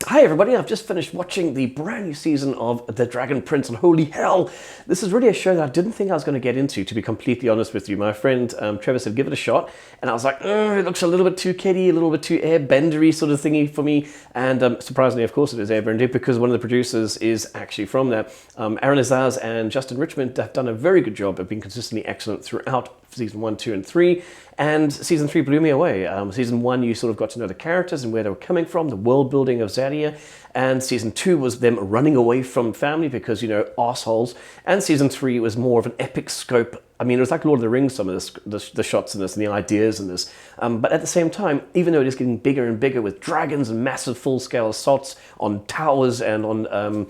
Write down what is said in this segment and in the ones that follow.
Hi everybody, I've just finished watching the brand new season of The Dragon Prince, and holy hell, this is really a show that I didn't think I was going to get into, to be completely honest with you. My friend Trevor said give it a shot, and I was like, it looks a little bit too kiddie, a little bit too airbendery sort of thingy for me, and surprisingly, of course it is airbendery, because one of the producers is actually from there. Aaron Azaz and Justin Richmond have done a very good job of being consistently excellent throughout season 1, 2, and 3, and season 3 blew me away. Season 1, you sort of got to know the characters and where they were coming from, the world building of Zadia, and season 2 was them running away from family because, you know, assholes, and season 3 was more of an epic scope. I mean, it was like Lord of the Rings, some of the shots in this and the ideas in this. But at the same time, even though it is getting bigger and bigger with dragons and massive full-scale assaults on towers and on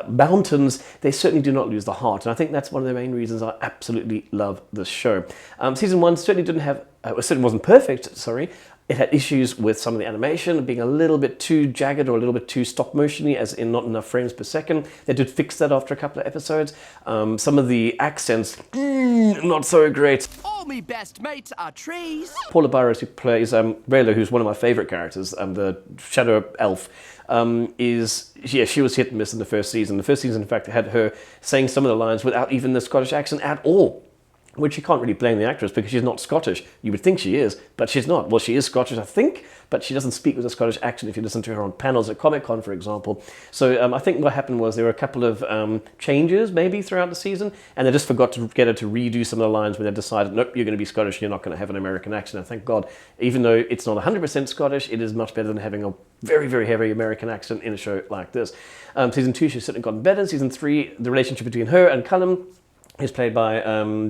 mountains, they certainly do not lose the heart. And I think that's one of the main reasons I absolutely love this show. Season 1 certainly didn't have, certainly wasn't perfect, sorry. It had issues with some of the animation being a little bit too jagged or a little bit too stop motion-y, as in not enough frames per second. They did fix that after a couple of episodes. Some of the accents, not so great. All me best mates are trees. Paula Byros, who plays Rayla, who's one of my favorite characters, the Shadow Elf, she was hit and miss in the first season. The first season, in fact, had her saying some of the lines without even the Scottish accent at all, which you can't really blame the actress because she's not Scottish. You would think she is, but she's not. Well, she is Scottish, I think, but she doesn't speak with a Scottish accent if you listen to her on panels at Comic-Con, for example. So I think what happened was there were a couple of changes, maybe, throughout the season, and they just forgot to get her to redo some of the lines when they decided, nope, you're going to be Scottish, you're not going to have an American accent. And thank God, even though it's not 100% Scottish, it is much better than having a very, very heavy American accent in a show like this. Season 2, she's certainly gotten better. Season 3, the relationship between her and Callum, who's played by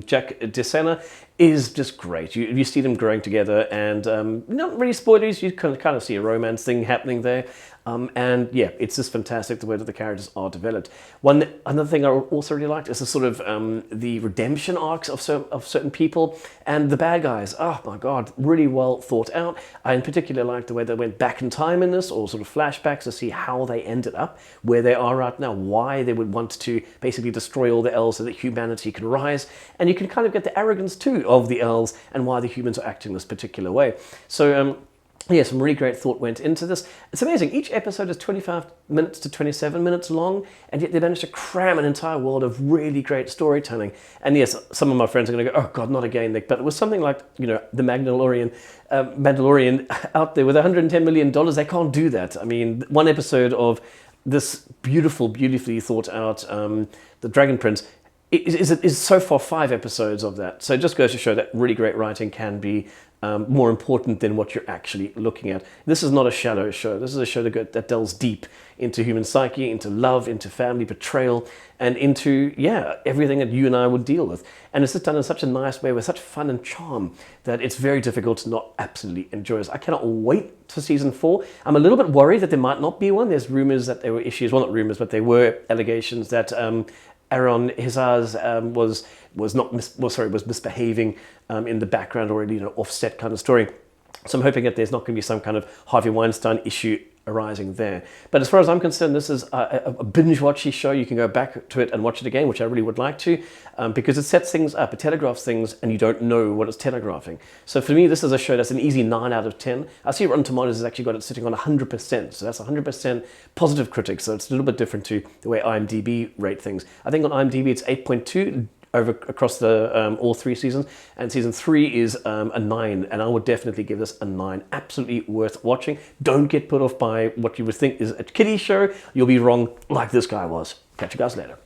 Jack DeSena, is just great. You see them growing together, and not really spoilers, you can kind of see a romance thing happening there. And yeah, it's just fantastic the way that the characters are developed. Another thing I also really liked is the sort of the redemption arcs of certain people and the bad guys. Oh my God, really well thought out. I in particular liked the way they went back in time in this, or sort of flashbacks to see how they ended up where they are right now, why they would want to basically destroy all the elves so that humanity can rise. And you can kind of get the arrogance too of the elves and why the humans are acting this particular way. So yeah, some really great thought went into this. It's amazing. Each episode is 25 minutes to 27 minutes long, and yet they managed to cram an entire world of really great storytelling. And yes, some of my friends are going to go, oh God, not again, Nick. But it was something like, you know, the Mandalorian out there with $110 million. They can't do that. I mean, one episode of this beautifully thought out The Dragon Prince is so far 5 episodes of that. So it just goes to show that really great writing can be more important than what you're actually looking at. This is not a shallow show. This is a show that delves deep into human psyche, into love, into family betrayal, and into, yeah, everything that you and I would deal with. And it's just done in such a nice way with such fun and charm that it's very difficult to not absolutely enjoy it. I cannot wait for season 4. I'm a little bit worried that there might not be one. There's rumors that there were issues, well, not rumors, but there were allegations that Aaron Azaz was misbehaving in the background, or you know, offset kind of story. So I'm hoping that there's not going to be some kind of Harvey Weinstein issue arising there. But as far as I'm concerned, this is a binge-watchy show. You can go back to it and watch it again, which I really would like to, because it sets things up, it telegraphs things, and you don't know what it's telegraphing. So for me, this is a show that's an easy 9 out of 10. I see Rotten Tomatoes has actually got it sitting on 100%, so that's 100% positive critics, so it's a little bit different to the way IMDb rate things. I think on IMDb it's 8.2, across the all 3 seasons, and season 3 is a 9, and I would definitely give this a 9. Absolutely worth watching. Don't get put off by what you would think is a kiddie show. You'll be wrong, like this guy was. Catch you guys later.